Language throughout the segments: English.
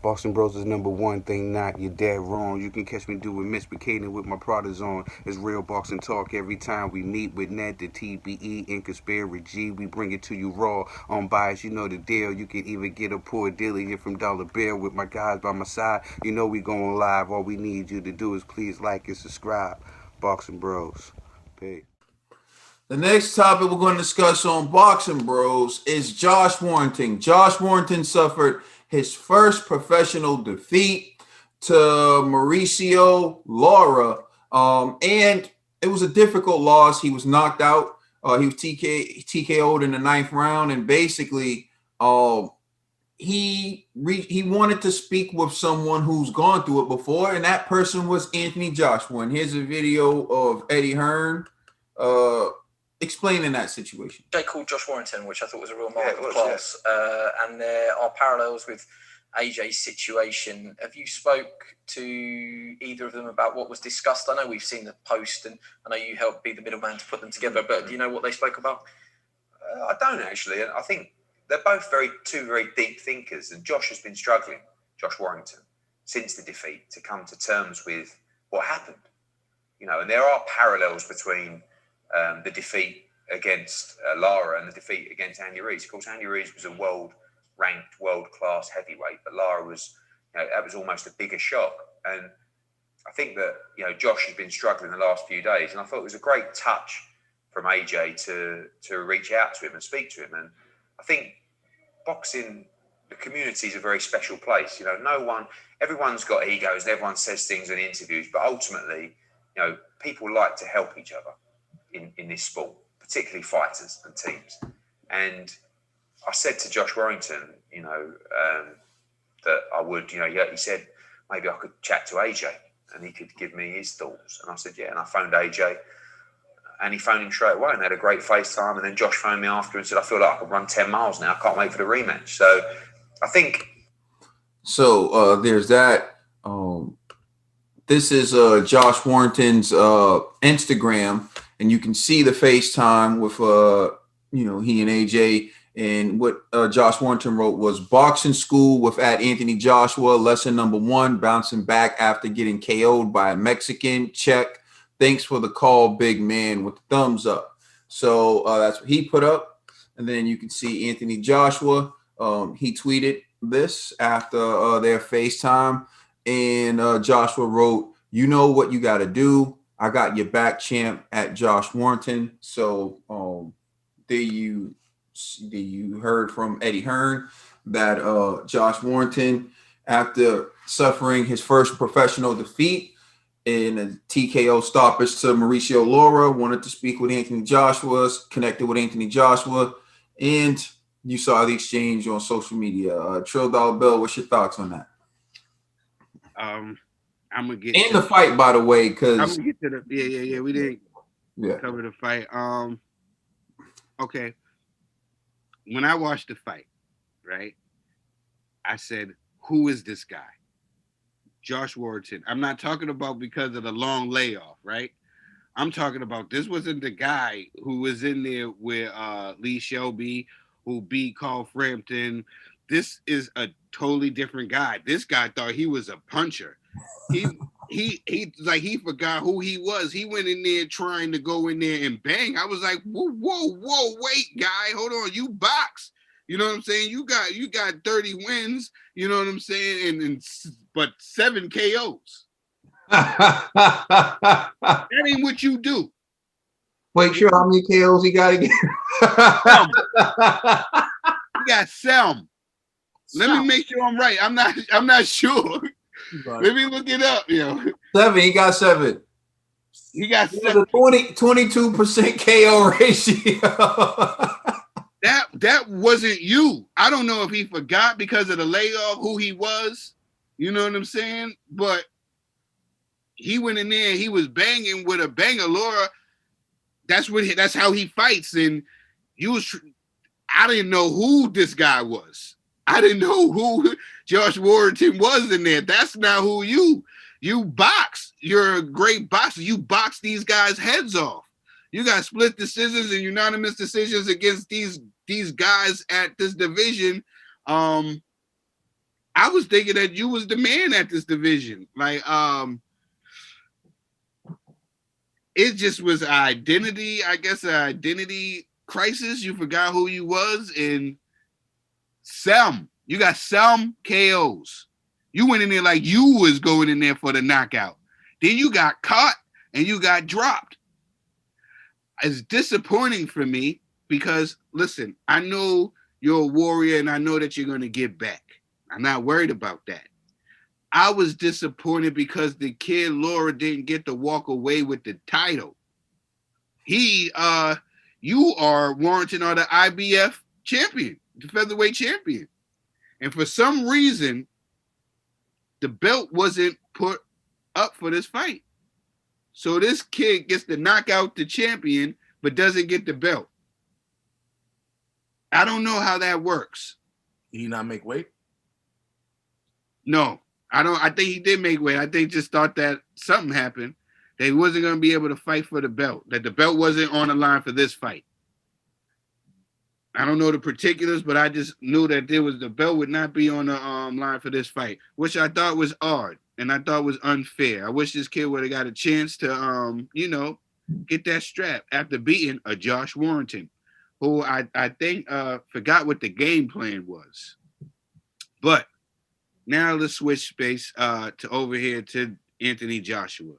Boston Bros is number one thing not, you're dead wrong. You can catch me doing misbehaving with my Pradas on. It's real boxing talk every time we meet with Ned, the TBE, and Conspiracy G. We bring it to you raw, unbiased, you know the deal. You can even get a poor dealer here from Dollar Bill with my guys by my side. You know we going live. All we need you to do is please like and subscribe. Boxing Bros. Peace. The next topic we're going to discuss on Boxing Bros is Josh Warrington. Josh Warrington suffered his first professional defeat to Mauricio Lara, and it was a difficult loss. He was knocked out. He was TKO'd in the ninth round, and basically, he wanted to speak with someone who's gone through it before, and that person was Anthony Joshua. And here's a video of Eddie Hearn uh, explaining that situation. Jay called Josh Warrington, which I thought was a real mark of class, and there are parallels with AJ's situation. Have you spoke to either of them about what was discussed? I know we've seen the post, and I know you helped be the middleman to put them together, but do you know what they spoke about? I don't actually. I think they're both two very deep thinkers, and Josh has been struggling, Josh Warrington, since the defeat to come to terms with what happened. And there are parallels between the defeat against Lara and the defeat against Andy Ruiz. Of course, Andy Ruiz was a world-ranked, world-class heavyweight, but Lara was, that was almost a bigger shock. And I think that, Josh has been struggling the last few days, and I thought it was a great touch from AJ to reach out to him and speak to him. And I think boxing, the community is a very special place. Everyone's got egos and everyone says things in interviews, but ultimately, people like to help each other in this sport, particularly fighters and teams. And I said to Josh Warrington, that I would, he said, maybe I could chat to AJ and he could give me his thoughts. And I said, yeah. And I phoned AJ and he phoned him straight away and had a great FaceTime. And then Josh phoned me after and said, I feel like I could run 10 miles now. I can't wait for the rematch. So I think. So there's that. This is Josh Warrington's Instagram, and you can see the FaceTime with he and AJ. And what Josh Warrington wrote was boxing school with @Anthony Joshua. Lesson number 1: bouncing back after getting KO'd by a Mexican. Check. Thanks for the call, big man, with the thumbs up. So that's what he put up. And then you can see Anthony Joshua. He tweeted this after their FaceTime. And Joshua wrote, you know what you got to do. I got your back, champ, @Josh Warrington. So there you heard from Eddie Hearn that Josh Warrington, after suffering his first professional defeat in a TKO stoppage to Mauricio Lara, wanted to speak with Anthony Joshua, connected with Anthony Joshua, and you saw the exchange on social media. Trill Dollar Bill, what's your thoughts on that? I'm gonna get in the fight, by the way, because I'm gonna get to the yeah. We didn't cover the fight. Okay. When I watched the fight, right, I said, who is this guy? Josh Warrington. I'm not talking about because of the long layoff, right? I'm talking about this wasn't the guy who was in there with Lee Shelby, who beat Carl Frampton. This is a totally different guy. This guy thought he was a puncher. He forgot who he was. He went in there trying to go in there and bang. I was like, whoa, wait, guy, hold on. You box. You know what I'm saying? You got 30 wins, you know what I'm saying? But 7 KOs. That ain't what you do. Wait, sure, how many KOs he got again? He got some. Let me make sure I'm right. I'm not sure. Let me look it up, 7. He got 7. He got 7. A 22% KO ratio. That wasn't you. I don't know if he forgot because of the layoff who he was. You know what I'm saying? But he went in there and he was banging with a banger. Laura, that's how he fights. And I didn't know who this guy was. I didn't know who Josh Warrington was in there. That's not who you box. You're a great boxer. You box these guys' heads off. You got split decisions and unanimous decisions against these guys at this division. I was thinking that you was the man at this division. Like, it just was identity, I guess, an identity crisis. You forgot who you was, and you got some KOs. You went in there like you was going in there for the knockout. Then you got caught and you got dropped. It's disappointing for me because, listen, I know you're a warrior and I know that you're going to get back. I'm not worried about that. I was disappointed because the kid Laura didn't get to walk away with the title. You are Warrington, are the IBF champion, the featherweight champion. And for some reason, the belt wasn't put up for this fight. So this kid gets to knock out the champion, but doesn't get the belt. I don't know how that works. Did he not make weight? No, I don't. I think he did make weight. I think just thought that something happened. That he wasn't going to be able to fight for the belt. That the belt wasn't on the line for this fight. I don't know the particulars, but I just knew that the belt would not be on the line for this fight, which I thought was odd and I thought was unfair. I wish this kid would have got a chance to, get that strap after beating a Josh Warrington, who I think forgot what the game plan was. But now let's switch space to over here to Anthony Joshua.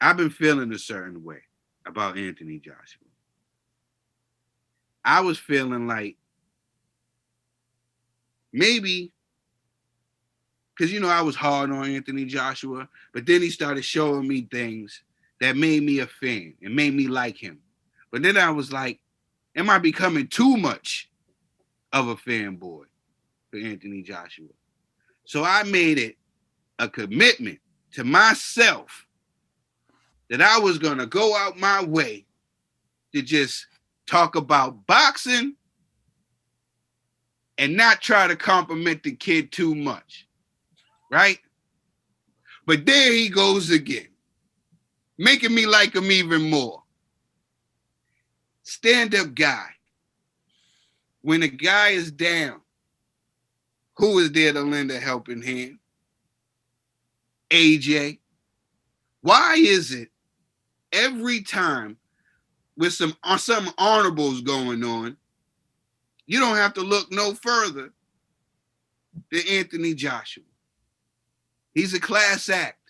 I've been feeling a certain way about Anthony Joshua. I was feeling like maybe, because, I was hard on Anthony Joshua, but then he started showing me things that made me a fan and made me like him. But then I was like, am I becoming too much of a fanboy for Anthony Joshua? So I made it a commitment to myself that I was going to go out my way to just talk about boxing and not try to compliment the kid too much, right? But there he goes again, making me like him even more. Stand-up guy. When a guy is down, who is there to lend a helping hand? AJ. Why is it every time with some honorables going on, you don't have to look no further than Anthony Joshua? He's a class act.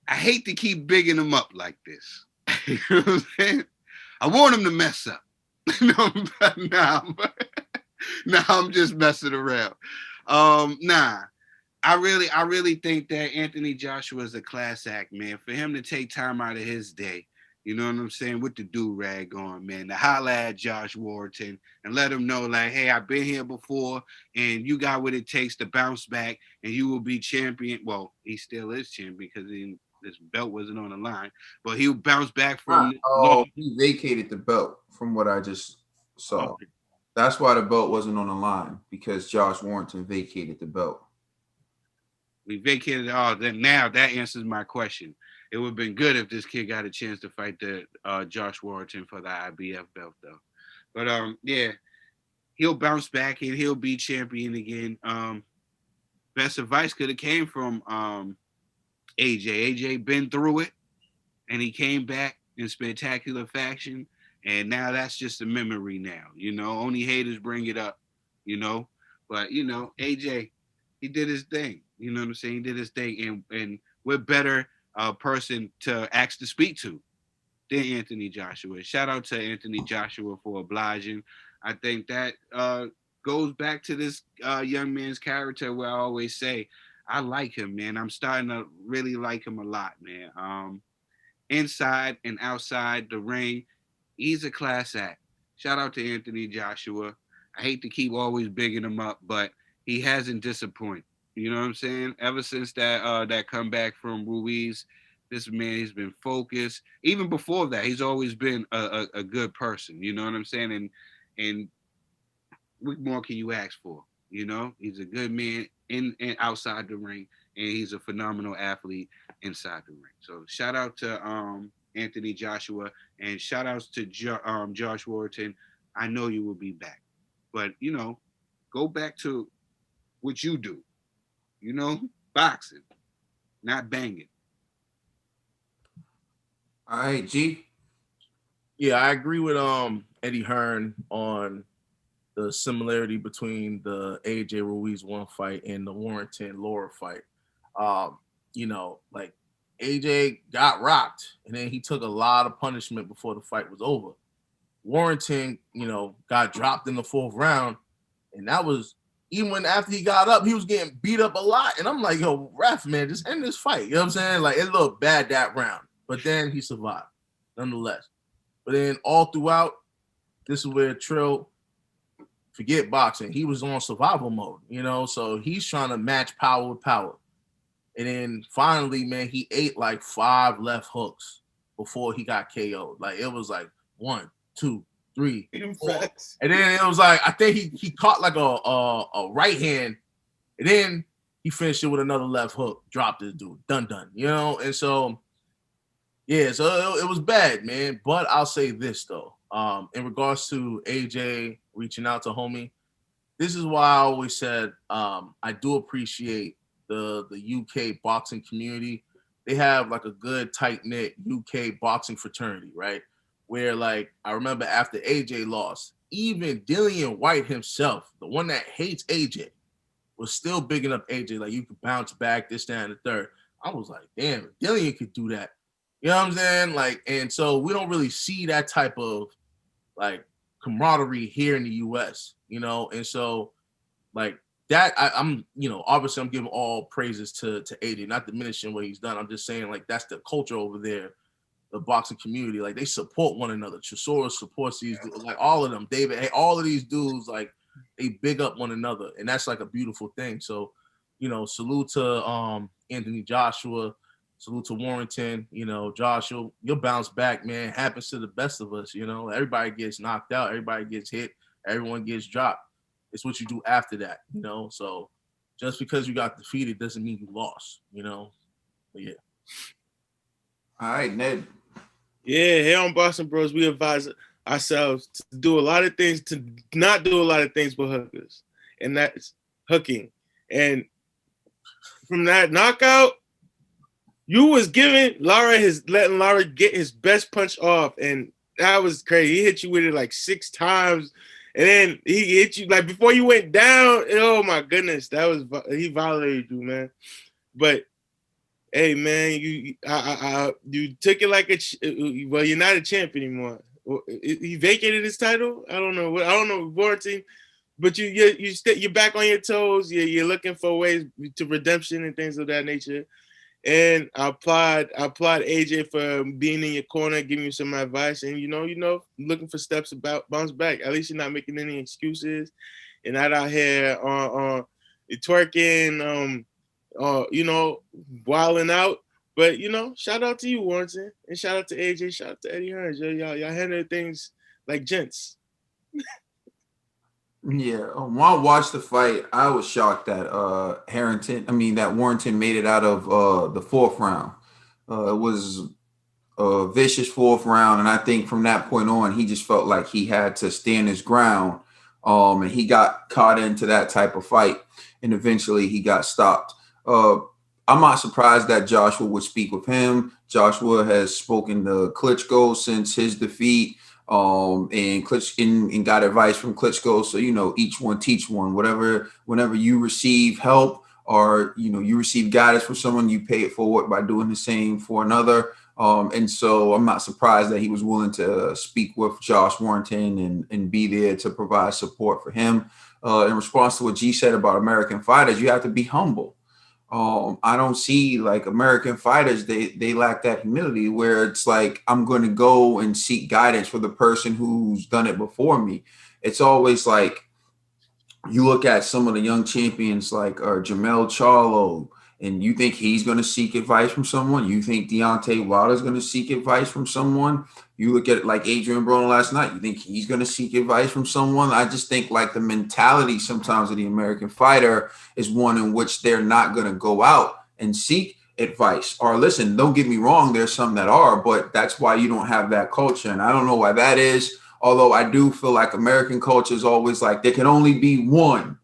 I hate to keep bigging him up like this. You know what I'm saying? I want him to mess up. I'm just messing around. I really think that Anthony Joshua is a class act, man. For him to take time out of his day, you know what I'm saying, with the do-rag on, man, to holler at Josh Warrington and let him know, like, hey, I've been here before and you got what it takes to bounce back and you will be champion. Well, he still is champion because this belt wasn't on the line, but he'll bounce back from. He vacated the belt from what I just saw. Okay. That's why the belt wasn't on the line, because Josh Warrington vacated the belt. We vacated it all. Then now that answers my question. It would have been good if this kid got a chance to fight the Josh Warrington for the IBF belt, though. But yeah, he'll bounce back and he'll be champion again. Best advice could have came from AJ. AJ been through it, and he came back in spectacular fashion. And now that's just a memory now. Only haters bring it up. But AJ, he did his thing. You know what I'm saying? He did his thing, and we're better person to ask to speak to than Anthony Joshua. Shout out to Anthony Joshua for obliging. I think that goes back to this young man's character, where I always say, I like him, man. I'm starting to really like him a lot, man. Inside and outside the ring, he's a class act. Shout out to Anthony Joshua. I hate to keep always bigging him up, but he hasn't disappointed. You know what I'm saying? Ever since that comeback from Ruiz, this man, he's been focused. Even before that, he's always been a good person. You know what I'm saying? And what more can you ask for? He's a good man in and outside the ring, and he's a phenomenal athlete inside the ring. So shout out to Anthony Joshua, and shout outs to Josh Warrington. I know you will be back, but go back to what you do. Boxing, not banging. All right, G. Yeah, I agree with Eddie Hearn on the similarity between the AJ Ruiz one fight and the Warrington Laura fight. Like AJ got rocked, and then he took a lot of punishment before the fight was over. Warrington, got dropped in the 4th round, and that was even when after he got up, he was getting beat up a lot. And I'm like, yo, ref, man, just end this fight. You know what I'm saying? Like, it looked bad that round, but then he survived nonetheless. But then all throughout, this is where Trill, forget boxing, he was on survival mode, so he's trying to match power with power. And then finally, man, he ate like 5 left hooks before he got KO'd. Like, it was like 1, 2, 3, 4. And then it was like, I think he caught like a right hand, and then he finished it with another left hook, dropped it, dude, done, and so yeah, so it was bad, man. But I'll say this though, in regards to AJ reaching out to homie, this is why I always said I do appreciate the UK boxing community. They have like a good tight knit UK boxing fraternity, right? Where like I remember after AJ lost, even Dillian White himself, the one that hates AJ, was still bigging up AJ. Like, you could bounce back, this, that, and the third. I was like, damn, if Dillian could do that. You know what I'm saying? Like, and so we don't really see that type of like camaraderie here in the US, and so like that I'm obviously I'm giving all praises to AJ, not diminishing what he's done. I'm just saying like that's the culture over there, the boxing community. Like, they support one another. Chisora supports these dudes, like all of them. David, hey, all of these dudes, like, they big up one another, and that's like a beautiful thing. So, salute to Anthony Joshua. Salute to Warrington. Josh, you'll bounce back, man. It happens to the best of us. Everybody gets knocked out. Everybody gets hit. Everyone gets dropped. It's what you do after that, So just because you got defeated doesn't mean you lost, But yeah. All right, Ned. Yeah, here on Boxing Bros, we advise ourselves to do a lot of things, to not do a lot of things with hookers. And that's hooking. And from that knockout, you was letting Lara get his best punch off, and that was crazy. He hit you with it like 6 times, and then he hit you like before you went down. Oh my goodness, he violated you, man. But hey, man, you took it like well, you're not a champ anymore. He vacated his title. I don't know, Warrington. But you're back on your toes. You're looking for ways to redemption and things of that nature. And I applaud AJ for being in your corner, giving you some advice, and looking for steps to bounce back. At least you're not making any excuses. You're not out here twerking, wilding out. But shout out to you, Warrington, and shout out to AJ, shout out to Eddie Hearn. Y'all handle things like gents. Yeah, when I watched the fight, I was shocked that that Warrington made it out of the 4th round. It was a vicious 4th round, and I think from that point on, he just felt like he had to stand his ground. And he got caught into that type of fight, and eventually he got stopped. I'm not surprised that Joshua would speak with him. Joshua has spoken to Klitschko since his defeat. And got advice from Klitschko. So, each one teach one. Whenever you receive help or, you receive guidance from someone, you pay it forward by doing the same for another. And so I'm not surprised that he was willing to speak with Josh Warrington and be there to provide support for him. In response to what G said about American fighters, you have to be humble. I don't see like American fighters, they lack that humility where it's like, I'm going to go and seek guidance for the person who's done it before me. It's always like, you look at some of the young champions like Jamel Charlo, and you think he's going to seek advice from someone. You think Deontay Wilder's going to seek advice from someone. You look at like Adrian Broner last night. You think he's going to seek advice from someone. I just think like the mentality sometimes of the American fighter is one in which they're not going to go out and seek advice. Or listen, don't get me wrong, there's some that are, but that's why you don't have that culture. And I don't know why that is. Although I do feel like American culture is always like there can only be one.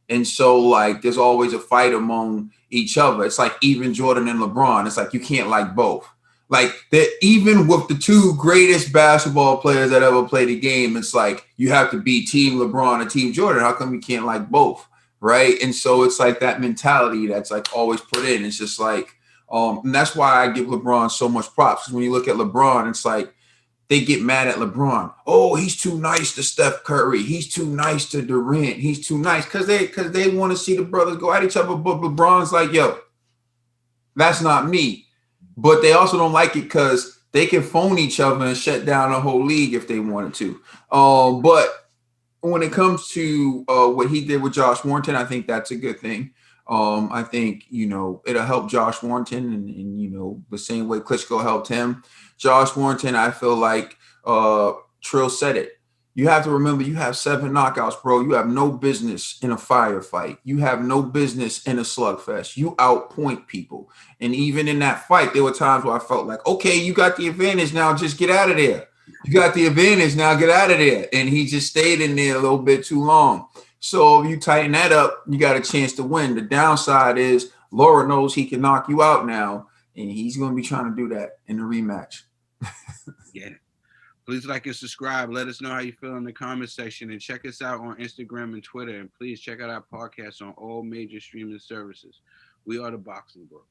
And so, like, there's always a fight among each other. It's like even Jordan and LeBron. It's like you can't like both. Like, that even with the two greatest basketball players that ever played the game, it's like you have to be Team LeBron or Team Jordan. How come you can't like both? Right. And so it's like that mentality that's like always put in. It's just like, and that's why I give LeBron so much props. Because when you look at LeBron, it's like, they get mad at LeBron. Oh, he's too nice to Steph Curry. He's too nice to Durant. He's too nice because they want to see the brothers go at each other. But LeBron's like, yo, that's not me. But they also don't like it because they can phone each other and shut down the whole league if they wanted to. But when it comes to what he did with Josh Warrington, I think that's a good thing. I think, it'll help Josh Warrington and the same way Klitschko helped him. Josh Warrington, I feel like Trill said it. You have to remember you have 7 knockouts, bro. You have no business in a firefight. You have no business in a slugfest. You outpoint people. And even in that fight, there were times where I felt like, okay, you got the advantage now, just get out of there. You got the advantage now, get out of there. And he just stayed in there a little bit too long. So if you tighten that up, you got a chance to win. The downside is Laura knows he can knock you out now, and he's going to be trying to do that in the rematch. Yeah. Please like and subscribe. Let us know how you feel in the comment section, and check us out on Instagram and Twitter. And please check out our podcast on all major streaming services. We are the Boxing Bros.